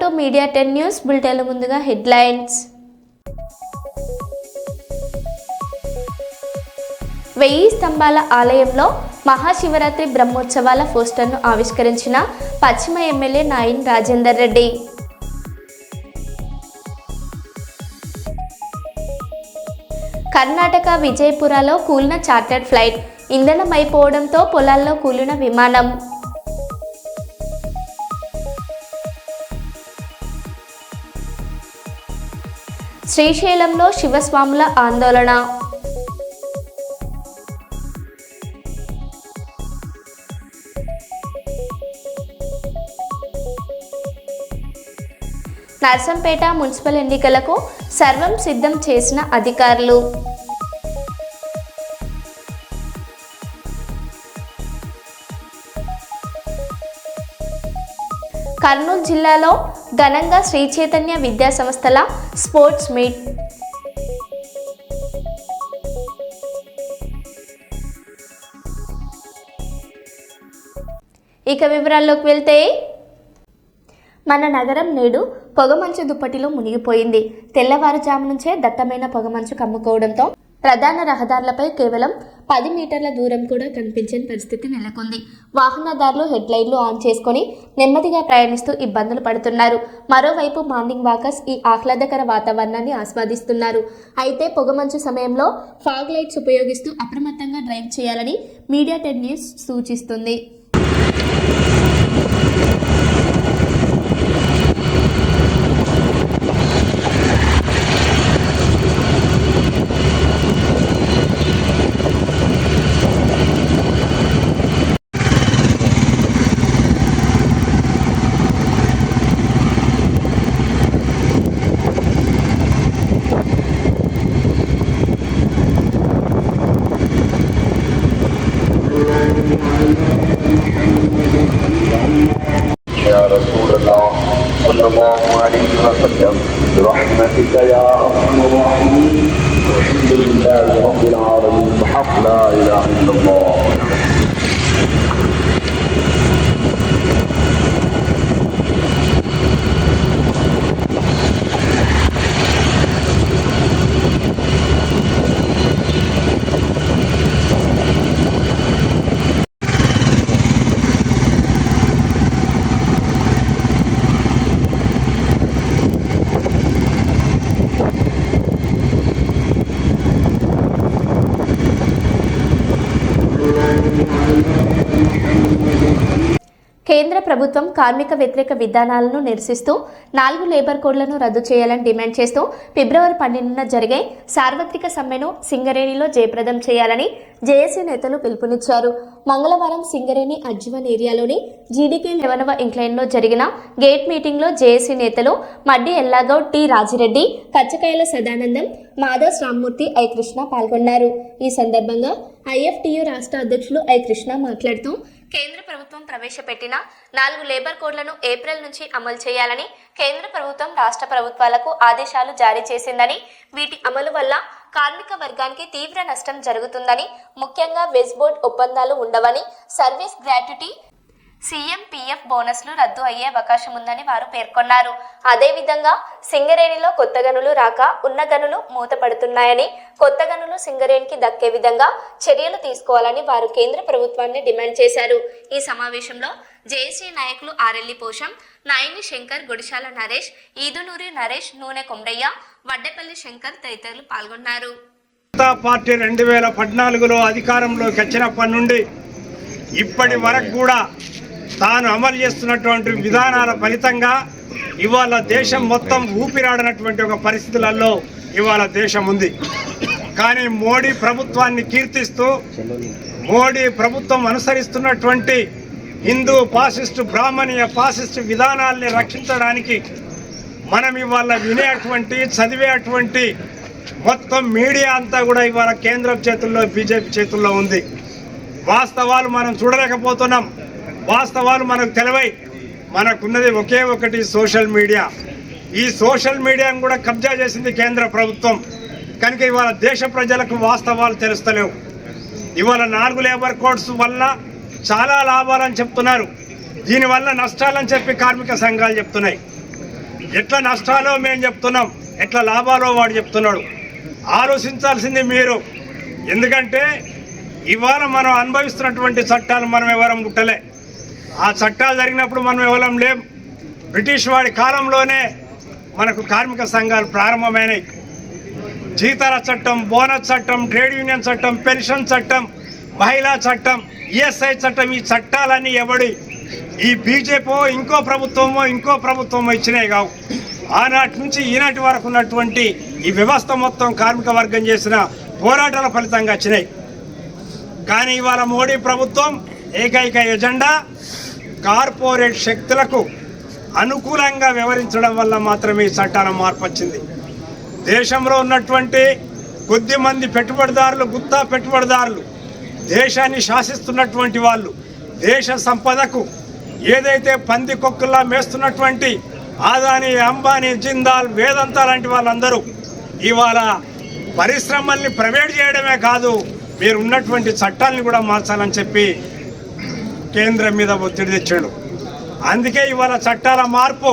To media 10 news bulletin ముందుగా headlines. 1000 స్తంభాల ఆలయంలో మహాశివరాత్రి బ్రహ్మోత్సవాల పోస్టర్ను ఆవిష్కరించిన పశ్చిమ ఎమ్మెల్యే నాయిన్ రాజేందర్ రెడ్డి. కర్ణాటక విజయపురలో కూలిన చార్టర్డ్ ఫ్లైట్, ఇంధనం అయిపోవడంతో పొలాల్లో కూలిన విమానం. శ్రీశైలంలో శివస్వాముల ఆందోళన. నర్సంపేట మున్సిపల్ ఎన్నికలకు సర్వం సిద్ధం చేసిన అధికారులు. కర్నూలు జిల్లాలో ఘనంగా శ్రీ చైతన్య విద్యా సంస్థల స్పోర్ట్స్ మీట్. ఇక వివరాల్లోకి వెళ్తే, మన నగరం నేడు పొగమంచు దుప్పటిలో మునిగిపోయింది. తెల్లవారుజాము నుంచే దట్టమైన పొగమంచు కమ్ముకోవడంతో ప్రధాన రహదారులపై కేవలం 10 మీటర్ల దూరం కూడా కనిపించని పరిస్థితి నెలకొంది. వాహనదారులు హెడ్లైట్లు ఆన్ చేసుకొని నెమ్మదిగా ప్రయాణిస్తూ ఇబ్బందులు పడుతున్నారు. మరోవైపు మార్నింగ్ వాకర్స్ ఈ ఆహ్లాదకర వాతావరణాన్ని ఆస్వాదిస్తున్నారు. అయితే పొగమంచు సమయంలో ఫాగ్ లైట్స్ ఉపయోగిస్తూ అప్రమత్తంగా డ్రైవ్ చేయాలని మీడియా 10 న్యూస్ సూచిస్తుంది. يا رسول الله صلى الله عليه وسلم برحمتك يا ارحم الراحمين الحمد لله رب العالمين بحق لا اله الا الله. కేంద్ర ప్రభుత్వం కార్మిక వ్యతిరేక విధానాలను నిరసిస్తూ 4 లేబర్ కోడ్లను రద్దు చేయాలని డిమాండ్ చేస్తూ ఫిబ్రవరి 12న జరిగే సార్వత్రిక సమ్మెను సింగరేణిలో జయప్రదం చేయాలని జేఏసీ నేతలు పిలుపునిచ్చారు. మంగళవారం సింగరేణి అజ్జువన్ ఏరియాలోని జీడీకే 11వ ఇంక్లైన్లో జరిగిన గేట్ మీటింగ్లో జేఏసీ నేతలు మడ్డి ఎల్లాగౌడ్, టి రాజిరెడ్డి, కచ్చకాయల సదానందం, మాధవ్ రామ్మూర్తి, ఐ కృష్ణ పాల్గొన్నారు. ఈ సందర్భంగా ఐఎఫ్టియు రాష్ట్ర అధ్యక్షులు ఐ కృష్ణ మాట్లాడుతూ కేంద్ర ప్రభుత్వం ప్రవేశపెట్టిన 4 లేబర్ కోడ్లను ఏప్రిల్ నుంచి అమలు చేయాలని కేంద్ర ప్రభుత్వం రాష్ట్ర ప్రభుత్వాలకు ఆదేశాలు జారీ చేసిందని, వీటి అమలు వల్ల కార్మిక వర్గానికి తీవ్ర నష్టం జరుగుతుందని, ముఖ్యంగా వెజ్ బోర్డ్ ఒప్పందాలు ఉండవని, సర్వీస్ గ్రాట్యుటీ, సీఎం పీఎఫ్ బోనస్లు రద్దు అయ్యే అవకాశం ఉందని వారు పేర్కొన్నారు. అదేవిధంగా సింగరేణిలో కొత్త గనులు రాక ఉన్న గనులు మూతపడుతున్నాయని, కొత్త గనులు సింగరేణికి దక్కే విధంగా చర్యలు తీసుకోవాలని వారు కేంద్ర ప్రభుత్వాన్ని డిమాండ్ చేశారు. ఈ సమావేశంలో జేఏసీ నాయకులు ఆరెల్లి పోషం, నాయిని శంకర్, గుడిశాల నరేష్, ఈదునూరి నరేష్, నూనె కొమరయ్య, వడ్డేపల్లి శంకర్ తదితరులు పాల్గొన్నారు. పార్టీ 2014లో అధికారంలోకి వచ్చినప్పటి నుండి ఇప్పటి వరకు కూడా తాను అమలు చేస్తున్నటువంటి విధానాల ఫలితంగా ఇవాళ దేశం మొత్తం ఊపిరాడనటువంటి ఒక పరిస్థితులలో ఇవాళ దేశం ఉంది. కానీ మోడీ ప్రభుత్వాన్ని కీర్తిస్తూ మోడీ ప్రభుత్వం అనుసరిస్తున్నటువంటి హిందూ ఫాసిస్టు, బ్రాహ్మణీయ ఫాసిస్టు విధానాల్ని రక్షించడానికి మనం ఇవాళ వినేటువంటి, చదివేటువంటి మొత్తం మీడియా అంతా కూడా ఇవాళ కేంద్రం చేతుల్లో, బీజేపీ చేతుల్లో ఉంది. వాస్తవాలు మనం చూడలేకపోతున్నాం. వాస్తవాలు మనకు తెలివై మనకున్నది ఒకే ఒకటి సోషల్ మీడియా. ఈ సోషల్ మీడియాను కూడా కబ్జా చేసింది కేంద్ర ప్రభుత్వం. కనుక ఇవాళ దేశ ప్రజలకు వాస్తవాలు తెలుస్తలేవు. ఇవాళ 4 లేబర్ కోడ్స్ వల్ల చాలా లాభాలని చెప్తున్నారు, దీనివల్ల నష్టాలని చెప్పి కార్మిక సంఘాలు చెప్తున్నాయి. ఎట్లా నష్టాలో మేము చెప్తున్నాం, ఎట్లా లాభాలో వాడు చెప్తున్నాడు. ఆలోచించాల్సింది మీరు. ఎందుకంటే ఇవాళ మనం అనుభవిస్తున్నటువంటి చట్టాలు మనం ఎవరం ముట్టలే. ఆ చట్టాలు జరిగినప్పుడు మనం ఎవరం లేం. బ్రిటిష్ వాడి కాలంలోనే మనకు కార్మిక సంఘాలు ప్రారంభమైనాయి. జీతాల చట్టం, బోనస్ చట్టం, ట్రేడ్ యూనియన్ చట్టం, పెన్షన్ చట్టం, మహిళా చట్టం, ఈఎస్ఐ చట్టం, ఈ చట్టాలన్నీ ఎవడి ఈ బీజేపీ ఇంకో ప్రభుత్వమో ఇచ్చినాయి కావు. ఆనాటి నుంచి ఈనాటి వరకు ఉన్నటువంటి ఈ వ్యవస్థ మొత్తం కార్మిక వర్గం చేసిన పోరాటాల ఫలితంగా వచ్చినాయి. కానీ ఇవాళ మోడీ ప్రభుత్వం ఏకైక ఎజెండా కార్పొరేట్ శక్తులకు అనుకూలంగా వ్యవహరించడం వల్ల మాత్రమే ఈ చట్టాల మార్పు వచ్చింది. దేశంలో ఉన్నటువంటి కొద్ది మంది పెట్టుబడిదారులు, గుత్తా పెట్టుబడిదారులు, దేశాన్ని శాసిస్తున్నటువంటి వాళ్ళు, దేశ సంపదకు ఏదైతే పంది కొక్కుల్లా మేస్తున్నటువంటి ఆదాని, అంబానీ, జిందాల్, వేదాంత లాంటి వాళ్ళందరూ ఇవాళ పరిశ్రమల్ని ప్రైవేట్ చేయడమే కాదు, మీరు ఉన్నటువంటి చట్టాలను కూడా మార్చాలని చెప్పి కేంద్రం మీద ఒత్తిడి తెచ్చాడు. అందుకే ఇవాళ చట్టాల మార్పు,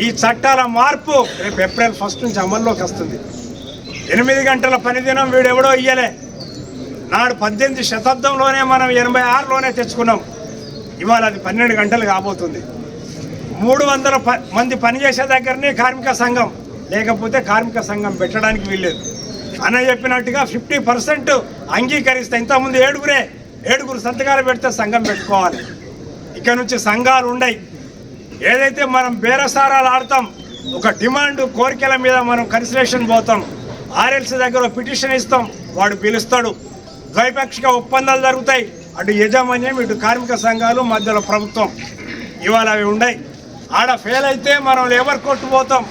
ఈ చట్టాల మార్పు రేపు ఏప్రిల్ 1 నుంచి అమల్లోకి వస్తుంది. 8 గంటల పనిదినం వీడెవడో ఇయ్యలే. నాడు 18వ శతాబ్దంలోనే మనం 86లోనే తెచ్చుకున్నాం. ఇవాళ అది 12 గంటలు కాబోతుంది. 300 మంది పనిచేసే దగ్గరనే కార్మిక సంఘం, లేకపోతే కార్మిక సంఘం పెట్టడానికి వీల్లేదు. అన్న చెప్పినట్టుగా 50% అంగీకరిస్తే, ఇంతకుముందు 7 సంతకాలు పెడితే సంఘం పెట్టుకోవాలి. ఇక నుంచి సంఘాలు ఉండయి. ఏదైతే మనం బేరసారాలు ఆడతాం, ఒక డిమాండ్ కోరికల మీద మనం కన్సిలేషన్ పోతాం, ఆర్ఎల్సీ దగ్గర పిటిషన్ ఇస్తాం, వాడు పిలుస్తాడు, ద్వైపాక్షిక ఒప్పందాలు జరుగుతాయి. అటు యజమాన్యం, ఇటు కార్మిక సంఘాలు, మధ్యలో ప్రభుత్వం. ఇవాళ అవి ఉండయి. ఆడ ఫెయిల్ అయితే మనం లేబర్ కోర్టు పోతాం,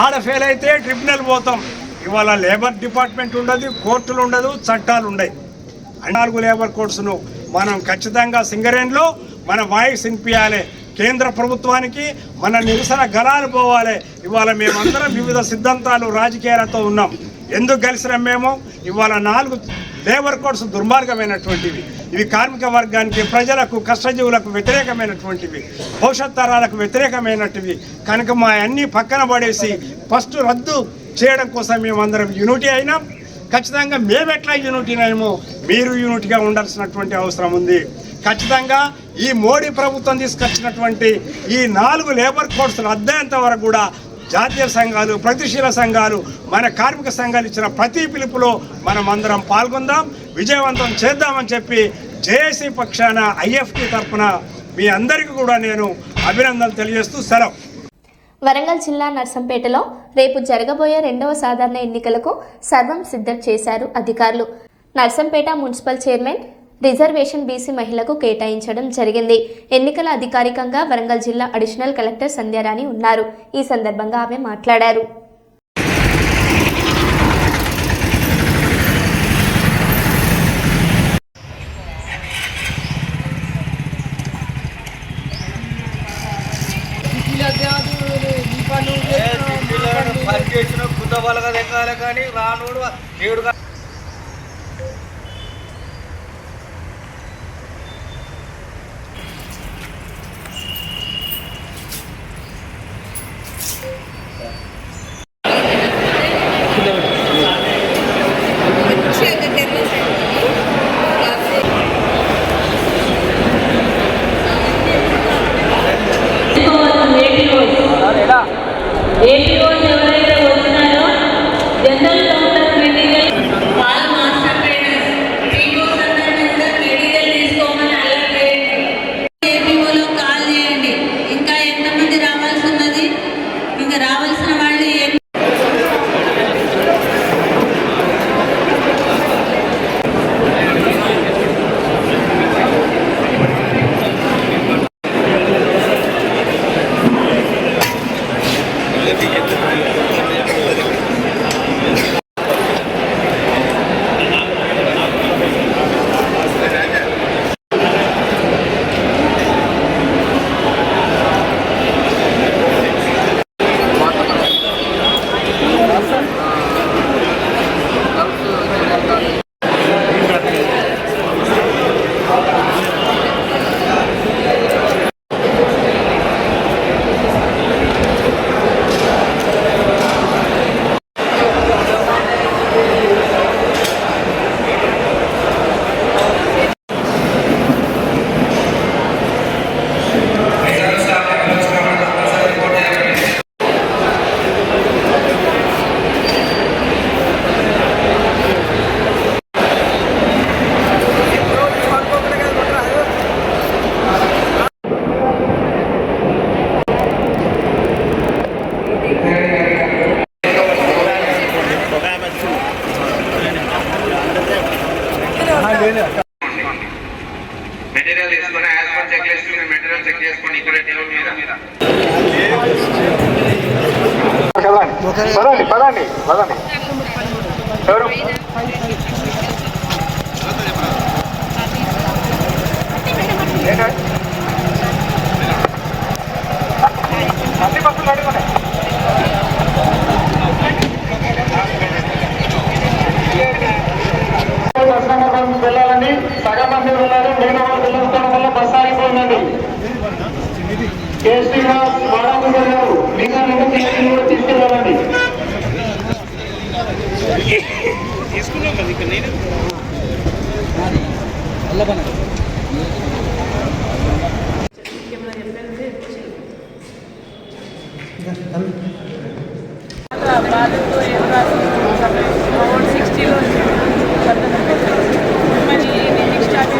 ఆడ ఫెయిల్ అయితే ట్రిబ్యునల్ పోతాం. ఇవాళ లేబర్ డిపార్ట్మెంట్ ఉండదు, కోర్టులు ఉండదు, చట్టాలు ఉండయి. 4 లేబర్ కోర్ట్స్ను మనం ఖచ్చితంగా సింగరేణిలో మన వాయిస్ వినిపించాలి. కేంద్ర ప్రభుత్వానికి మన నిరసన గళాలు పోవాలి. ఇవాళ మేమందరం వివిధ సిద్ధాంతాలు, రాజకీయాలతో ఉన్నాం. ఎందుకు కలిసినాం మేము? ఇవాళ 4 లేబర్ కోడ్స్ దుర్మార్గమైనటువంటివి. ఇవి కార్మిక వర్గానికి, ప్రజలకు, కష్టజీవులకు వ్యతిరేకమైనటువంటివి, భవిష్యత్ తరాలకు వ్యతిరేకమైనటివి. కనుక మా అన్నీ పక్కన పడేసి ఫస్ట్ రద్దు చేయడం కోసం మేమందరం యూనిటీ అయినాం. ఖచ్చితంగా మేము ఎట్లా యూనిటీ అయినామో మీరు యూనిటీగా ఉండాల్సినటువంటి అవసరం ఉంది. ఖచ్చితంగా ఈ మోడీ ప్రభుత్వం తీసుకొచ్చినటువంటి ఈ 4 లేబర్ కోడ్స్ రద్దయ్యేంత వరకు కూడా జాతీయ సంఘాలు, ప్రగతిశీల సంఘాలు, మన కార్మిక సంఘాలు ఇచ్చిన ప్రతి పిలుపులో మనం అందరం పాల్గొందాం, విజయవంతం చేద్దామని చెప్పి జేఏసీ పక్షాన ఐఎఫ్టీ తరఫున మీ అందరికీ కూడా నేను అభినందనలు తెలియజేస్తూ సెలవు. వరంగల్ జిల్లా నర్సంపేటలో రేపు జరగబోయే 2వ సాధారణ ఎన్నికలకు సర్వం సిద్ధం చేశారు అధికారులు. Narsampet municipal chairman reservation BC మహిళకు కేటాయించడం జరిగింది. ఎన్నికల అధికారికంగా వరంగల్ జిల్లా అడిషనల్ కలెక్టర్ సంధ్యారాణి ఉన్నారు. ఈ సందర్భంగా ఆమె మాట్లాడారు. కానీ రానోడు ఏడుగా Gracias. మెటీరియల్ తీసుకుని as per check list material check చేసుకొని ఇక్కడ టేబుల్ మీద పదండి ఎవరు అన్ని బస్సులు అడుగునే వెళ్ళాలండి. సగం మంది వెళ్ళాలి. మిగతా వాళ్ళు వెళ్ళడం వల్ల బస్సు ఆగిపోయిందండి. కేసీ వారాలు గారు మిగతా కూడా తీసుకెళ్ళాలండి. తీసుకున్నాం కదా ఇక్కడ నేను బాధతో ఏం రాదు 60లో మరి నేను స్టార్ట్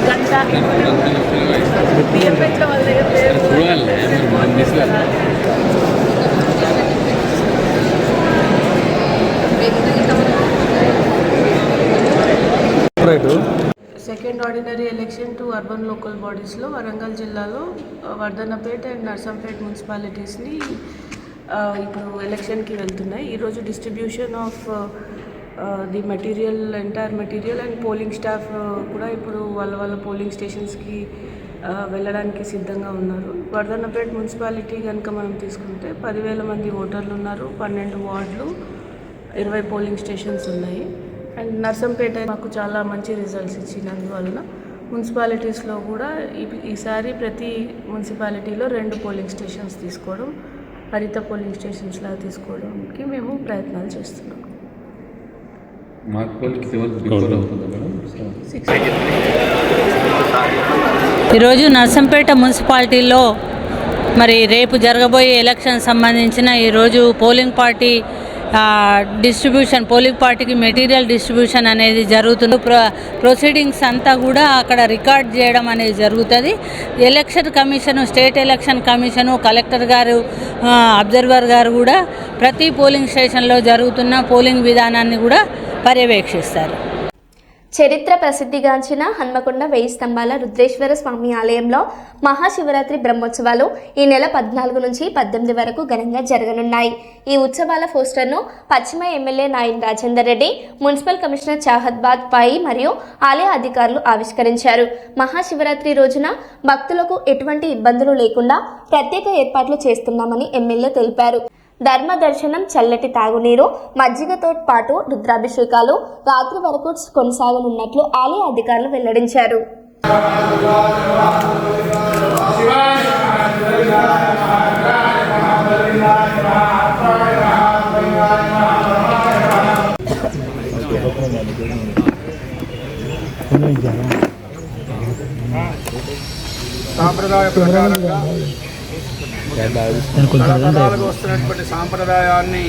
గంట బిఎంహెచ్ల వాళ్ళ దగ్గర second ordinary election to urban local బాడీస్లో వరంగల్ జిల్లాలో వర్ధన్నపేట అండ్ నర్సంపేట్ మున్సిపాలిటీస్ని ఇప్పుడు ఎలక్షన్కి వెళ్తున్నాయి. ఈరోజు distribution of the material entire material and polling staff కూడా ఇప్పుడు వాళ్ళ పోలింగ్ స్టేషన్స్కి వెళ్ళడానికి సిద్ధంగా ఉన్నారు. వర్ధన్నపేట మున్సిపాలిటీ కనుక మనం తీసుకుంటే 10,000 మంది ఓటర్లు ఉన్నారు. 12 వార్డులు, 20 పోలింగ్ స్టేషన్స్ ఉన్నాయి. అండ్ నర్సంపేట మాకు చాలా మంచి రిజల్ట్స్ ఇచ్చినందువలన మున్సిపాలిటీస్లో కూడా ఈసారి ప్రతి మున్సిపాలిటీలో 2 పోలింగ్ స్టేషన్స్ తీసుకోవడం, హరిత పోలింగ్ స్టేషన్స్లా తీసుకోవడానికి మేము ప్రయత్నాలు చేస్తున్నాం. ఈరోజు నర్సంపేట మున్సిపాలిటీలో మరి రేపు జరగబోయే ఎలక్షన్ సంబంధించిన ఈరోజు పోలింగ్ పార్టీ డిస్ట్రిబ్యూషన్, పోలింగ్ పార్టీకి మెటీరియల్ డిస్ట్రిబ్యూషన్ అనేది జరుగుతుంది. ప్రొసీడింగ్స్ అంతా కూడా అక్కడ రికార్డ్ చేయడం అనేది జరుగుతుంది. Election commission, state election commission, collector గారు, అబ్జర్వర్ గారు కూడా ప్రతి పోలింగ్ స్టేషన్లో జరుగుతున్న పోలింగ్ విధానాన్ని కూడా పర్యవేక్షిస్తారు. చరిత్ర ప్రసిద్ధిగాంచిన హన్మకొండ 1000 స్తంభాల రుద్రేశ్వర స్వామి ఆలయంలో మహాశివరాత్రి బ్రహ్మోత్సవాలు ఈ నెల 14 నుంచి 18 వరకు ఘనంగా జరగనున్నాయి. ఈ ఉత్సవాల పోస్టర్ను పశ్చిమ MLA Nayan Rajender Reddy, municipal commissioner Chahat Bajpai మరియు ఆలయ అధికారులు ఆవిష్కరించారు. మహాశివరాత్రి రోజున భక్తులకు ఎటువంటి ఇబ్బందులు లేకుండా ప్రత్యేక ఏర్పాట్లు చేస్తున్నామని ఎమ్మెల్యే తెలిపారు. ధర్మ దర్శనం, చల్లటి తాగునీరు, మజ్జిగతో పాటు రుద్రాభిషేకాలు రాత్రి వరకు కొనసాగనున్నట్లు ఆలయ అధికారులు వెల్లడించారు. సాంప్రదాయ ప్రకారంగా తరతరాలుగా వస్తున్నటువంటి సాంప్రదాయాన్ని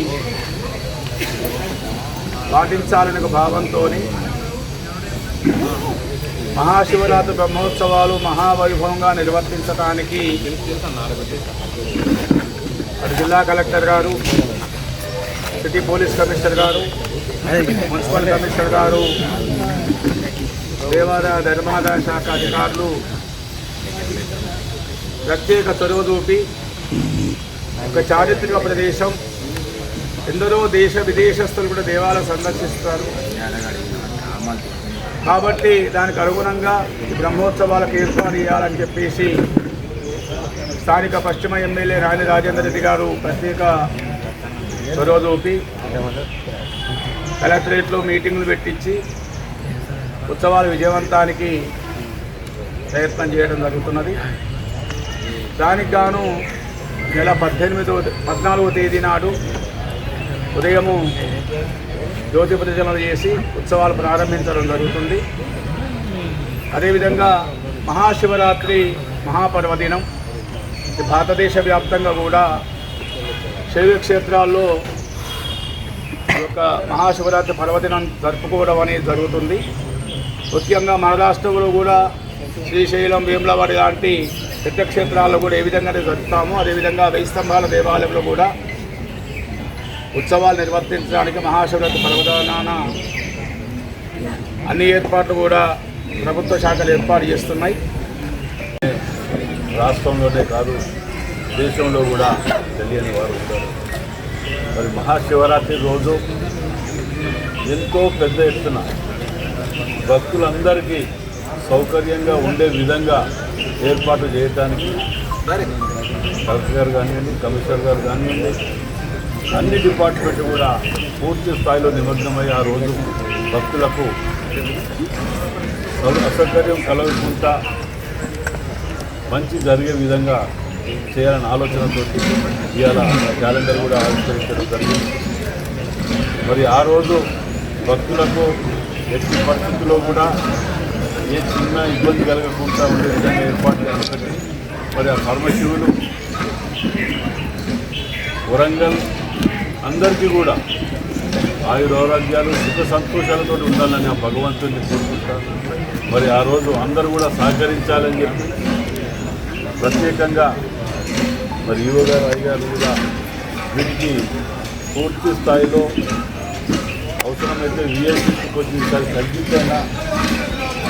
పాటించాలనే ఒక భావంతో మహాశివరాత్రి బ్రహ్మోత్సవాలు మహావైభవంగా నిర్వర్తించడానికి అటు జిల్లా కలెక్టర్ గారు, సిటీ పోలీస్ కమిషనర్ గారు, మున్సిపల్ కమిషనర్ గారు, దేవాదాయ ధర్మాదాయ శాఖ అధికారులు ప్రత్యేక చొరవ చూపి ఒక చారిత్రక ప్రదేశం, ఎందరో దేశ విదేశస్తులు కూడా దేవాలయం సందర్శిస్తారు కాబట్టి దానికి అనుగుణంగా ఈ బ్రహ్మోత్సవాలకు ఏర్పాటు చేయాలని చెప్పేసి స్థానిక పశ్చిమ ఎమ్మెల్యే నాయన్ రాజేందర్ రెడ్డి గారు ప్రత్యేక చొరవ చూపి కలెక్టరేట్లో మీటింగులు పెట్టించి ఉత్సవాల విజయవంతానికి ప్రయత్నం చేయడం జరుగుతున్నది. దానికి గాను నెల 14వ తేదీ నాడు ఉదయము జ్యోతి ప్రజ్వలన చేసి ఉత్సవాలు ప్రారంభించడం జరుగుతుంది. అదేవిధంగా మహాశివరాత్రి మహాపర్వదినం భారతదేశ వ్యాప్తంగా కూడా శైవ క్షేత్రాల్లో ఒక మహాశివరాత్రి పర్వదినం జరుపుకోవడం అనేది జరుగుతుంది. ముఖ్యంగా మన రాష్ట్రంలో కూడా శ్రీశైలం, వేములవాడ లాంటి పెద్ద క్షేత్రాల్లో కూడా ఏ విధంగా జరుపుతామో అదేవిధంగా 1000 స్తంభాల దేవాలయంలో కూడా ఉత్సవాలు నిర్వర్తించడానికి మహాశివరాత్రి పర్వదినాన అన్ని ఏర్పాట్లు కూడా ప్రభుత్వ శాఖలు ఏర్పాటు చేస్తున్నాయి. రాష్ట్రంలోనే కాదు దేశంలో కూడా తెలియని వారు ఉంటారు. మరి మహాశివరాత్రి రోజు ఎంతో పెద్ద ఎత్తున భక్తులందరికీ సౌకర్యంగా ఉండే విధంగా ఏర్పాటు చేయడానికి కలెక్టర్ గారు కానివ్వండి, కమిషనర్ గారు కానివ్వండి, అన్ని డిపార్ట్మెంట్ కూడా పూర్తి స్థాయిలో నిమగ్నమై ఆ రోజు భక్తులకు అసౌకర్యం కలగకుండా మంచి జరిగే విధంగా చేయాలని ఆలోచనతో ఇవాళ క్యాలెండర్ కూడా ఆవిష్కరించడం జరిగింది. మరి ఆ రోజు భక్తులకు ఎట్టి పరిస్థితుల్లో కూడా ఏ చిన్న ఇబ్బంది కలగకుండా ఉండే విధంగా ఏర్పాటు చేయాలి. మరి ఆ పరమశివులు వరంగల్ అందరికీ కూడా ఆయురారోగ్యాలు సుఖ సంతోషాలతో ఉండాలని ఆ భగవంతుడిని కోరుకుంటారు. మరి ఆ రోజు అందరూ కూడా సహకరించాలని చెప్పి ప్రత్యేకంగా మరి ఈవో గారు అయ్యగారు కూడా వీటికి పూర్తి స్థాయిలో అవసరమైతే విఐపీకి కొంచెం ఈసారి తగ్గించైనా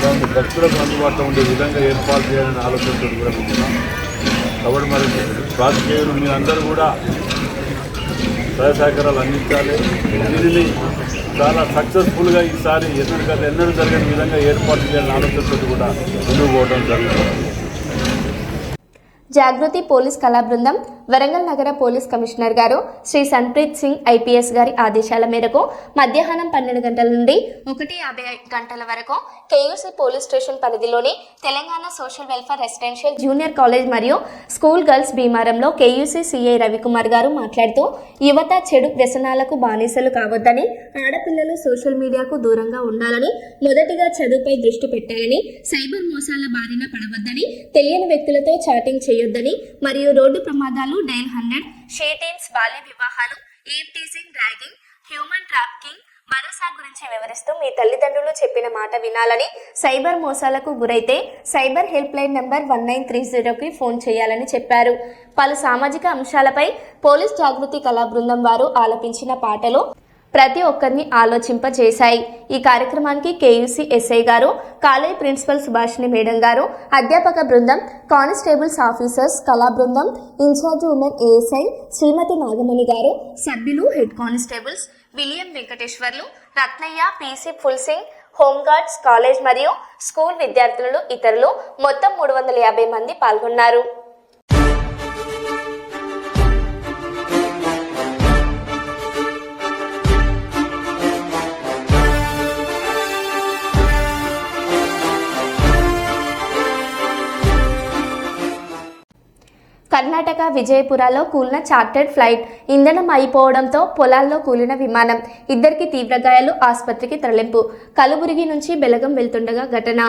దాన్ని భక్తులకు అందుబాటులో ఉండే విధంగా ఏర్పాటు చేయాలని ఆలోచనతో కూడా ఉంటున్నాం. కాబట్టి మరి రాజకీయాలు మీరందరూ కూడా సహాయ సహకారాలు అందించాలి. దీనిని చాలా సక్సెస్ఫుల్గా ఈసారి ఎన్నడూ జరిగిన విధంగా ఏర్పాటు చేయాలని ఆలోచనతో కూడా ముందుకు పోవడం జరుగుతుంది. జాగృతి పోలీస్ కళా బృందం వరంగల్ నగర పోలీస్ కమిషనర్ గారు శ్రీ సన్ప్రీత్ సింగ్ ఐపీఎస్ గారి ఆదేశాల మేరకు మధ్యాహ్నం 12 గంటల నుండి 1:50 గంటల వరకు కేయూసీ పోలీస్ స్టేషన్ పరిధిలోని Telangana social welfare residential junior college మరియు స్కూల్ గర్ల్స్ భీమారంలో కేయూసీ సిఐ రవికుమార్ గారు మాట్లాడుతూ యువత చెడు వ్యసనాలకు బానిసలు కావద్దని, ఆడపిల్లలు సోషల్ మీడియాకు దూరంగా ఉండాలని, మొదటిగా చదువుపై దృష్టి పెట్టాలని, సైబర్ మోసాల బారిన పడవద్దని, తెలియని వ్యక్తులతో చాటింగ్ చేయొద్దని మరియు రోడ్డు ప్రమాదాలు, డైల్ 100, షీటింగ్స్, బాల్య వివాహాలు, eve teasing, ragging, human trafficking, భరోసా గురించి వివరిస్తూ మీ తల్లిదండ్రులు చెప్పిన మాట వినాలని, సైబర్ మోసాలకు గురైతే సైబర్ హెల్ప్ లైన్ నంబర్ 1930కి ఫోన్ చేయాలని చెప్పారు. పలు సామాజిక అంశాలపై పోలీస్ జాగృతి కళా బృందం వారు ఆలపించిన పాటలు ప్రతి ఒక్కరిని ఆలోచింపజేశాయి. ఈ కార్యక్రమానికి కేయూసీ ఎస్ఐ గారు, కాలేజ్ ప్రిన్సిపల్ సుభాషిణి మేడం గారు, అధ్యాపక బృందం, కానిస్టేబుల్స్ ఆఫీసర్స్, కళా బృందం, in charge women ASI Shrimati Nagamani గారు, సభ్యులు, head constables William Venkateswarlu, Ratnaiah, PC Phool Singh, home guards, college మరియు స్కూల్ విద్యార్థులు, ఇతరులు మొత్తం 350 మంది పాల్గొన్నారు. కర్ణాటక విజయపురాలో కూలిన చార్టర్డ్ ఫ్లైట్ ఇంధనం అయిపోవడంతో పొలాల్లో కూలిన విమానం, 2 తీవ్ర గాయాలు, ఆసుపత్రికి తరలింపు. కలుబురిగి నుంచి బెలగం వెళ్తుండగా ఘటన.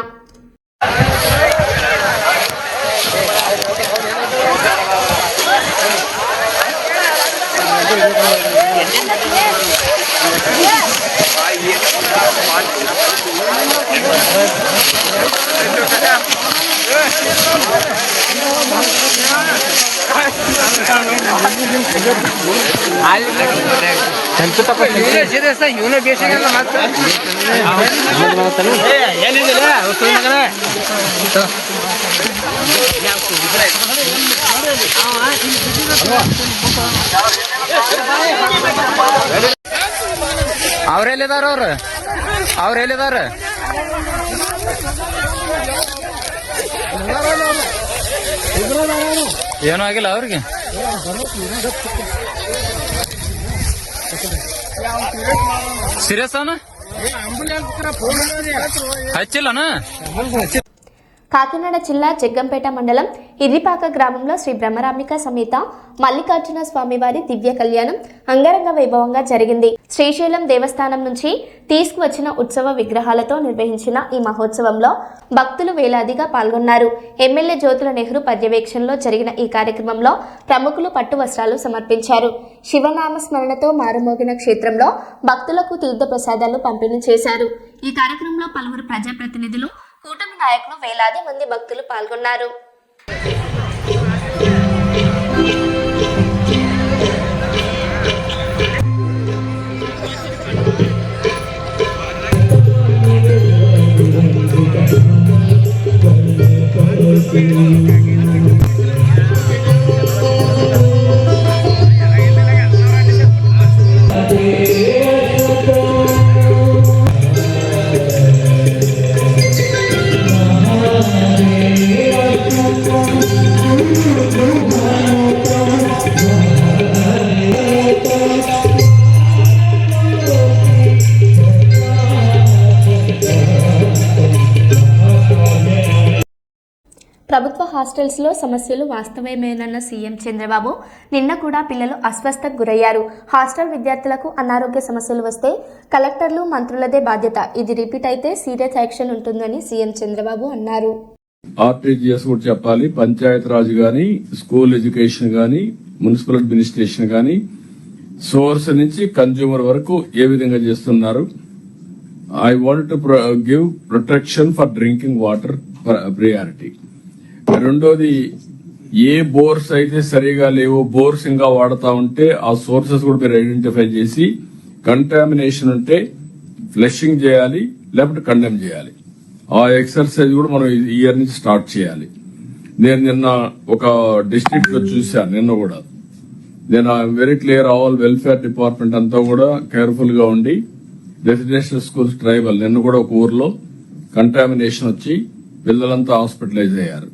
ಅವ್ರು ಹೇಳಿದಾರ ಏನೂ ಆಗಿಲ್ಲ ಅವ್ರಿಗೆ. ಸೀರಿಯಸ್ ಅವನ ಹಚ್ಚಿಲ್ಲನ. కాకినాడ జిల్లా జగ్గంపేట మండలం ఇర్రిపాక గ్రామంలో శ్రీ బ్రహ్మరాంబిక సమేత మల్లికార్జున స్వామివారి దివ్య కళ్యాణం అంగరంగ వైభవంగా జరిగింది. శ్రీశైలం దేవస్థానం నుంచి తీసుకువచ్చిన ఉత్సవ విగ్రహాలతో నిర్వహించిన ఈ మహోత్సవంలో భక్తులు వేలాదిగా పాల్గొన్నారు. ఎమ్మెల్యే జ్యోతుల నెహ్రూ పర్యవేక్షణలో జరిగిన ఈ కార్యక్రమంలో ప్రముఖులు పట్టు వస్త్రాలు సమర్పించారు. శివనామ స్మరణతో మారుమోగిన క్షేత్రంలో భక్తులకు తీర్థ ప్రసాదాలు పంపిణీ చేశారు. ఈ కార్యక్రమంలో పలువురు ప్రజాప్రతినిధులు, కూటమి నాయకులు, వేలాది మంది భక్తులు పాల్గొన్నారు. హాస్టల్స్లో సమస్యలు వాస్తవమేనన్న సీఎం చంద్రబాబు నిన్న కూడా పిల్లలు అస్వస్థకు గురయ్యారు. హాస్టల్ విద్యార్థులకు అనారోగ్య సమస్యలు వస్తే కలెక్టర్లు మంత్రులదే బాధ్యత. ఇది రిపీట్ అయితే సీరియస్ యాక్షన్ ఉంటుందని సీఎం చంద్రబాబు అన్నారు. ఆర్టీజీఎస్ కూడా చెప్పాలి. పంచాయత్ రాజ్ గాని, స్కూల్ ఎడ్యుకేషన్ గాని, మున్సిపల్ అడ్మినిస్ట్రేషన్ గాని సోర్స్ నుంచి కన్జ్యూమర్ వరకు ఏ విధంగా చేస్తున్నారు. I want to give protection for drinking water priority. రెండోది, ఏ బోర్స్ అయితే సరిగా లేవో, బోర్స్ ఇంకా వాడుతా ఉంటే ఆ సోర్సెస్ కూడా మీరు ఐడెంటిఫై చేసి కంటామినేషన్ ఉంటే ఫ్లషింగ్ చేయాలి, లేకపోతే కండెమ్ చేయాలి. ఆ ఎక్సర్సైజ్ కూడా మనం ఈ ఇయర్ నుంచి స్టార్ట్ చేయాలి. నేను నిన్న ఒక డిస్ట్రిక్ట్ లో చూశాను. నిన్న కూడా నేను I'm very clear, all welfare department అంతా కూడా కేర్ఫుల్ గా ఉండి రెసిడెన్షియల్ స్కూల్స్ ట్రైబల్ నిన్న కూడా ఒక ఊర్లో కంటామినేషన్ వచ్చి పిల్లలంతా హాస్పిటలైజ్ అయ్యారు.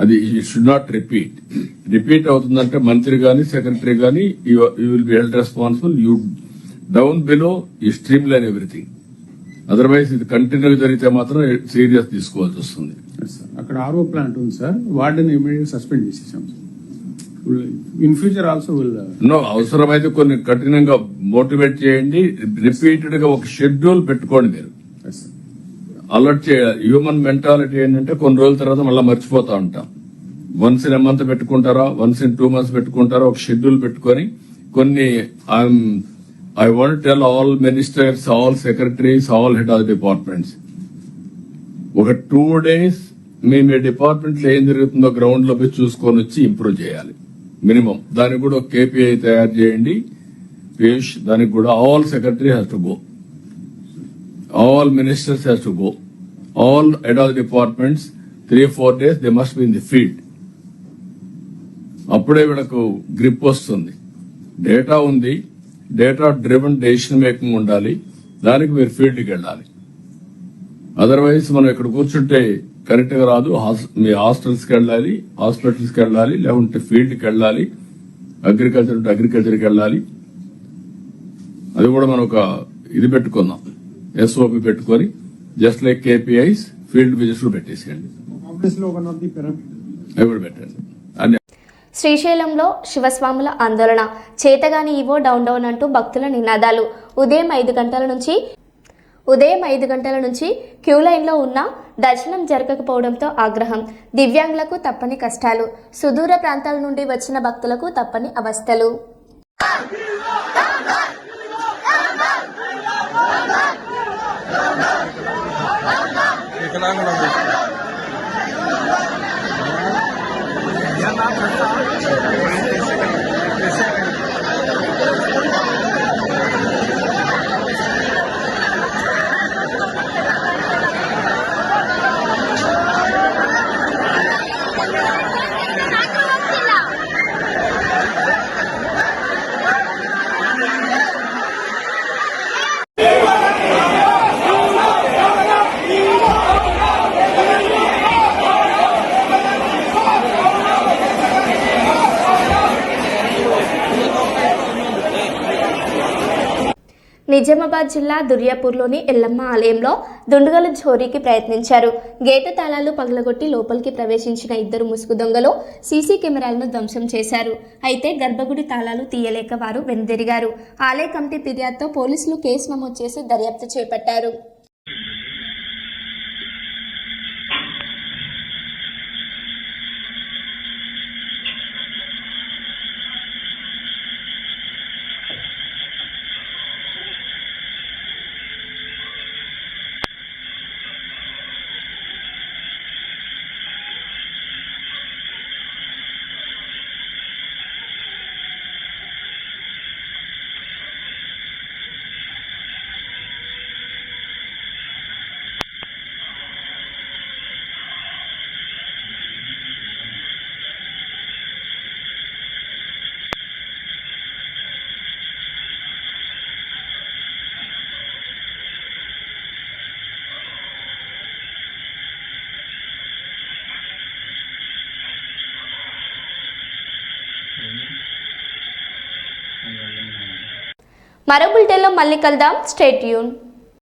అది షుడ్ నాట్ రిపీట్ అవుతుందంటే మంత్రి గాని, సెక్రటరీ గాని you will be held responsible. You down below you stream line everything. Otherwise ఇది కంటిన్యూ జరిగితే మాత్రం సీరియస్ తీసుకోవాల్సి వస్తుంది. అక్కడ ఆర్ఓ ప్లాంట్ ఉంది సార్, వాటిని ఇమీడియట్ సస్పెండ్ చేసేసాం. ఇన్ ఫ్యూచర్ ఆల్సో నో, అవసరమైతే కొన్ని కఠినంగా మోటివేట్ చేయండి. రిపీటెడ్ గా ఒక షెడ్యూల్ పెట్టుకోండి. మీరు అలర్ట్ చేయాలి. హ్యూమన్ మెంటాలిటీ ఏంటంటే కొన్ని రోజుల తర్వాత మళ్ళీ మర్చిపోతా ఉంటాం. వన్స్ ఇన్ ఎ మంత్ పెట్టుకుంటారా, వన్స్ ఇన్ 2 months పెట్టుకుంటారా, ఒక షెడ్యూల్ పెట్టుకొని కొన్ని I want to tell all ministers, all secretaries, all head of the departments. ఒక 2 days మీ డిపార్ట్మెంట్ లో ఏం జరుగుతుందో గ్రౌండ్ లో పోయి చూసుకొని వచ్చి ఇంప్రూవ్ చేయాలి మినిమం. దానికి కూడా ఒక KPI తయారు చేయండి. పీయూష్, దానికి కూడా all secretary has to go, all ministers has to go, all head of the departments 3-4 days they must be in the field. అప్పుడే వీళ్ళకు గ్రిప్ వస్తుంది. డేటా ఉంది, డేటా డ్రివెన్ డెసిషన్ మేకింగ్ ఉండాలి. దానికి మీరు ఫీల్డ్కి వెళ్ళాలి. అదర్వైజ్ మనం ఇక్కడ కూర్చుంటే కరెక్ట్ గా రాదు. మీ హాస్టల్స్కి వెళ్ళాలి, హాస్పిటల్స్కి వెళ్ళాలి, లేకుంటే ఫీల్డ్కి వెళ్ళాలి, అగ్రికల్చర్ ఉంటే అగ్రికల్చర్కి వెళ్ళాలి. అది కూడా మనం ఒక ఇది పెట్టుకుందాం, SOP పెట్టుకొని just like KPIs field visits లో పెట్టేసేయండి. అవి కూడా పెట్టండి. శ్రీశైలంలో శివస్వాముల ఆందోళన, చేతగాని ఈవో డౌన్ డౌన్ అంటూ భక్తుల నినాదాలు. ఉదయం 5 గంటల నుంచి క్యూ లైన్లో ఉన్న దర్శనం జరగకపోవడంతో ఆగ్రహం. దివ్యాంగులకు తప్పని కష్టాలు, సుదూర ప్రాంతాల నుండి వచ్చిన భక్తులకు తప్పని అవస్థలు. నిజామాబాద్ జిల్లా దుర్యాపూర్లోని ఎల్లమ్మ ఆలయంలో దుండగులు చోరీకి ప్రయత్నించారు. గేటు తాళాలు పగలగొట్టి లోపలికి ప్రవేశించిన 2 ముసుగు దొంగలు సీసీ కెమెరాలను ధ్వంసం చేశారు. అయితే గర్భగుడి తాళాలు తీయలేక వారు వెనుదిరిగారు. ఆలయ కమిటీ ఫిర్యాదుతో పోలీసులు కేసు నమోదు చేసి దర్యాప్తు చేపట్టారు. మరో బులెటిన్లో మళ్ళీ కలుద్దాం. Stay tune.